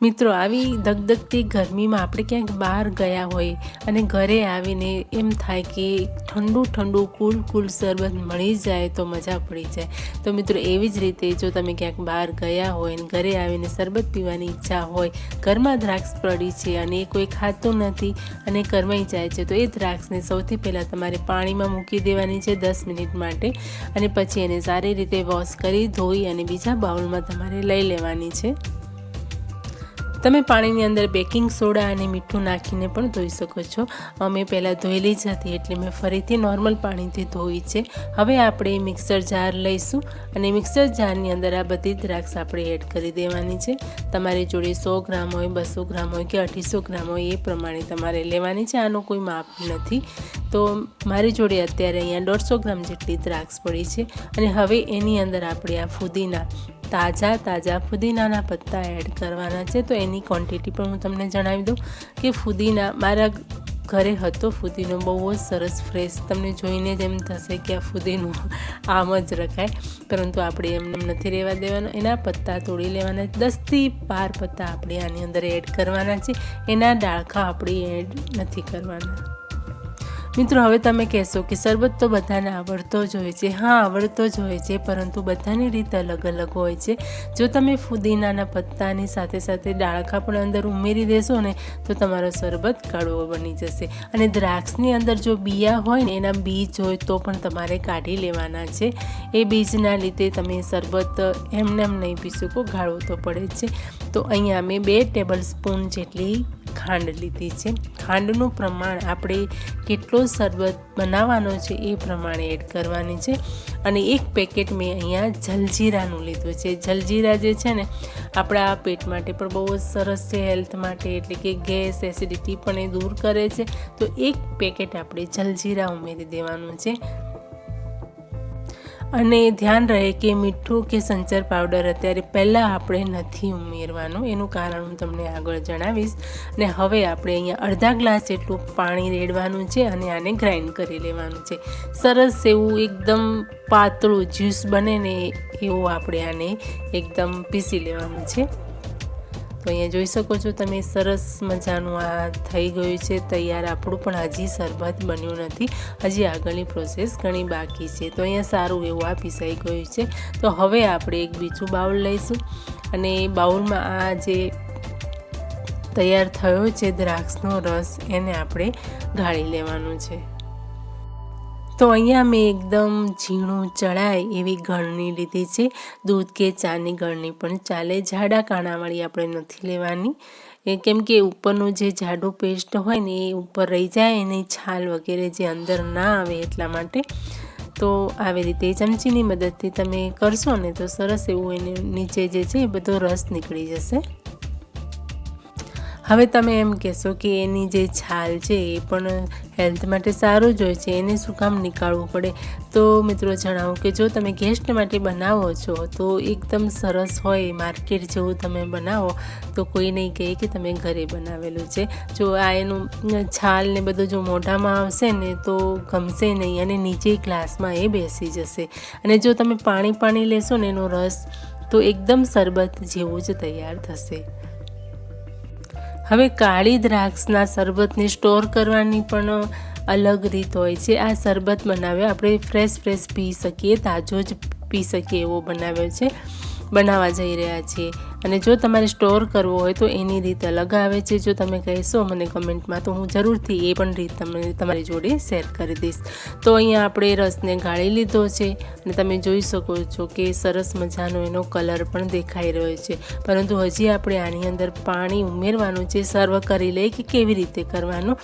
મિત્રો આવી ધગધગતી ગરમીમાં આપણે ક્યાંક બહાર ગયા હોય અને ઘરે આવીને એમ થાય કે ઠંડુ ઠંડુ કૂલ શરબત મળી જાય તો મજા પડી જાય। તો મિત્રો એવી જ રીતે જો તમે ક્યાંક બહાર ગયા હોય અને ઘરે આવીને શરબત પીવાની ઈચ્છા હોય, ઘરમાં દ્રાક્ષ પડી છે અને એ કોઈ ખાતું નથી અને કરમાઈ જાય છે, તો એ દ્રાક્ષને સૌથી પહેલાં તમારે પાણીમાં મૂકી દેવાની છે 10 મિનિટ માટે અને પછી એને સારી રીતે વોશ કરી ધોઈ અને બીજા બાઉલમાં તમારે લઈ લેવાની છે। તમે પાણીની અંદર બેકિંગ સોડા અને મીઠું નાખીને પણ ધોઈ શકો છો। અમે પહેલાં ધોયેલી જ હતી એટલે મેં ફરીથી નોર્મલ પાણીથી ધોઈ છે। હવે આપણે મિક્સર જાર લઈશું અને મિક્સર જારની અંદર આ બધી દ્રાક્ષ આપણે એડ કરી દેવાની છે। તમારી જોડે 100 ગ્રામ હોય, 200 ગ્રામ હોય કે 250 ગ્રામ હોય એ પ્રમાણે તમારે લેવાની છે, આનો કોઈ માપ નથી। તો મારી જોડે અત્યારે અહીંયા 150 ગ્રામ જેટલી દ્રાક્ષ પડી છે અને હવે એની અંદર આપણે આ ફુદીના તાજા ફુદીનાના પત્તા એડ કરવાના છે। તો એની ક્વોન્ટિટી પણ હું તમને જણાવી દઉં કે ફુદીના મારા ઘરે હતો ફુદીનો બહુ જ સરસ ફ્રેશ, તમને જોઈને જ એમ થશે કે આ ફુદીનું આમ જ રખાય, પરંતુ આપણે એમને નથી રહેવા દેવાનો। એના પત્તા તોડી લેવાના, 10 થી 12 પત્તા આપણે આની અંદર એડ કરવાના છે, એના ડાળખા આપણે એડ નથી કરવાના। મિત્રો હવે તમે કહેશો કે શરબત તો બધાને આવડતો જ હોય છે। હા, આવડતો જ હોય છે, પરંતુ બધાની રીત અલગ અલગ હોય છે। જો તમે ફુદીનાના પત્તાની સાથે સાથે ડાળખા પણ અંદર ઉમેરી દેશો ને તો તમારો શરબત કડવો બની જશે। અને દ્રાક્ષની અંદર જો બિયા હોય ને એના બીજ હોય તો પણ તમારે કાઢી લેવાના છે। એ બીજના લીધે તમે શરબત એમને એમ નહીં પી શકો, ગાળવો તો પડે જ છે। તો અહીંયા મેં 2 ટેબલ સ્પૂન જેટલી ખાંડ લીધી છે। ખાંડનું પ્રમાણ આપણે કેટલો શરબત બનાવવાનો છે એ પ્રમાણે એડ કરવાની છે। અને 1 પેકેટ મેં અહીંયા જલજીરાનું લીધું છે। જલજીરા જે છે ને આપણા પેટ માટે પણ બહુ જ સરસ છે, હેલ્થ માટે, એટલે કે ગેસ એસિડિટી પણ એ દૂર કરે છે। તો 1 પેકેટ આપણે જલજીરા ઉમેરી દેવાનું છે। અને ધ્યાન રહે કે મીઠું કે સંચર પાવડર અત્યારે પહેલાં આપણે નથી ઉમેરવાનું, એનું કારણ હું તમને આગળ જણાવીશ। અને હવે આપણે અહીંયા અડધા ગ્લાસ જેટલું પાણી રેડવાનું છે અને આને ગ્રાઇન્ડ કરી લેવાનું છે। સરસ એવું એકદમ પાતળું જ્યુસ બને ને એવું આપણે આને એકદમ પીસી લેવાનું છે। તો અહીંયા જોઈ શકો છો તમે, સરસ મજાનું આ થઈ ગયું છે તૈયાર। આપણું પણ હજી શરબત બન્યું નથી, હજી આગળની પ્રોસેસ ઘણી બાકી છે। તો અહીંયા સારું એવું આ પીસાઈ ગયું છે। તો હવે આપણે એક બીજું બાઉલ લઈશું અને બાઉલમાં આ જે તૈયાર થયો છે દ્રાક્ષનો રસ એને આપણે ગાળી લેવાનું છે। તો અહીંયા મેં એકદમ ઝીણું ચડાય એવી ગળણી લીધી છે, દૂધ કે ચાની ગળણી પણ ચાલે, જાડા કાણાવાળી આપણે નથી લેવાની, કેમ કે ઉપરનું જે જાડું પેસ્ટ હોય ને એ ઉપર રહી જાય, એની છાલ વગેરે જે અંદર ના આવે એટલા માટે। તો આવી રીતે ચમચીની મદદથી તમે કરશો ને તો સરસ એવું એને નીચે જે છે એ બધો રસ નીકળી જશે। હવે તમે એમ કહેશો કે એની જે છાલ છે એ પણ હેલ્થ માટે સારું જ હોય છે, એને શું કામ નીકાળવું પડે? તો મિત્રો જણાવું કે જો તમે ગેસ્ટ માટે બનાવો છો તો એકદમ સરસ હોય, માર્કેટ જેવું તમે બનાવો તો કોઈ નહીં કહે કે તમે ઘરે બનાવેલું છે। જો આ એનું છાલ ને બધું જો મોઢામાં આવશે ને તો ગમશે નહીં અને નીચે ગ્લાસમાં એ બેસી જશે। અને જો તમે પાણી લેશો ને એનો રસ તો એકદમ શરબત જેવું જ તૈયાર થશે। હવે કાળી દ્રાક્ષના શરબતને સ્ટોર કરવાની પણ અલગ રીત હોય છે। આ શરબત બનાવ્યો આપણે ફ્રેશ પી શકીએ, તાજો જ પી શકીએ એવો બનાવવા જઈ રહ્યા છીએ। અને જો તમારે સ્ટોર કરવો હોય તો એની રીત અલગ આવે છે। જો તમે કહેશો મને કમેન્ટમાં તો હું જરૂરથી એ પણ રીત તમારી જોડે શેર કરી દઈશ। તો અહીંયા આપણે રસને ગાળી લીધો છે અને તમે જોઈ શકો છો કે સરસ મજાનો એનો કલર પણ દેખાઈ રહ્યો છે, પરંતુ હજી આપણે આની અંદર પાણી ઉમેરવાનું છે। સર્વ કરી લઈએ કે કેવી રીતે કરવાનું,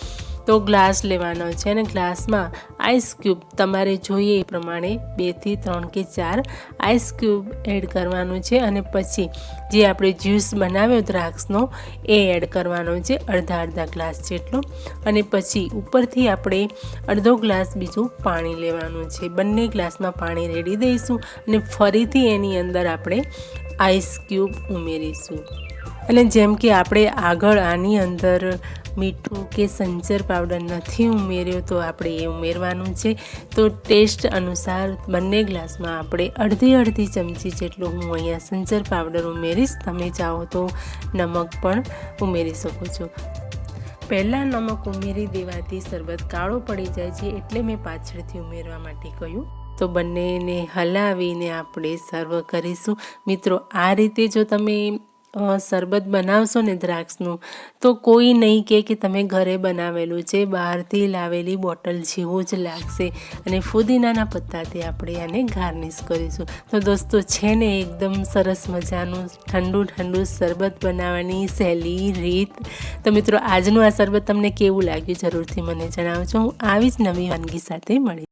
તો ગ્લાસ લેવાનો છે અને ગ્લાસમાં આઈસ ક્યુબ તમારે જોઈએ એ પ્રમાણે 2 થી 3 કે 4 આઈસ ક્યુબ એડ કરવાનું છે। અને પછી જે આપણે જ્યુસ બનાવ્યો દ્રાક્ષનો એ એડ કરવાનો છે, અડધા ગ્લાસ જેટલો। અને પછી ઉપરથી આપણે અડધો ગ્લાસ બીજું પાણી લેવાનું છે, બંને ગ્લાસમાં પાણી રેડી દઈશું અને ફરીથી એની અંદર આપણે આઈસ ક્યુબ ઉમેરીશું। અને જેમ કે આપણે આગળ આની અંદર મીઠું કે સંચર પાવડર નથી ઉમેર્યો તો આપણે એ ઉમેરવાનું છે. તો ટેસ્ટ અનુસાર બંને ગ્લાસમાં આપણે અડધી ચમચી જેટલું હું અહીંયા સંચર પાવડર ઉમેરીશ. તમે ચાહો તો નમક પણ ઉમેરી શકો છો. પહેલાં નમક ઉમેરી દેવાથી શરબત કાળો પડી જાય છે, એટલે મેં પાછળથી ઉમેરવા માટે કહ્યું. તો બંનેને હલાવીને આપણે સર્વ કરીશું. મિત્રો, આ રીતે જો તમે શરબત બનાવશો ને દ્રાક્ષનું, તો કોઈ નહીં કે તમે ઘરે બનાવેલું છે, બહારથી લાવેલી બોટલ જેવું જ લાગશે. અને ફુદીનાના પત્તાથી આપણે આને ગાર્નિશ કરીશું. તો દોસ્તો, છે ને એકદમ સરસ મજાનું ઠંડુ શરબત બનાવવાની સહેલી રીત. તો મિત્રો, આજનું આ શરબત તમને કેવું લાગ્યું જરૂરથી મને જણાવજો. હું આવી જ નવી વાનગી સાથે મળીશ.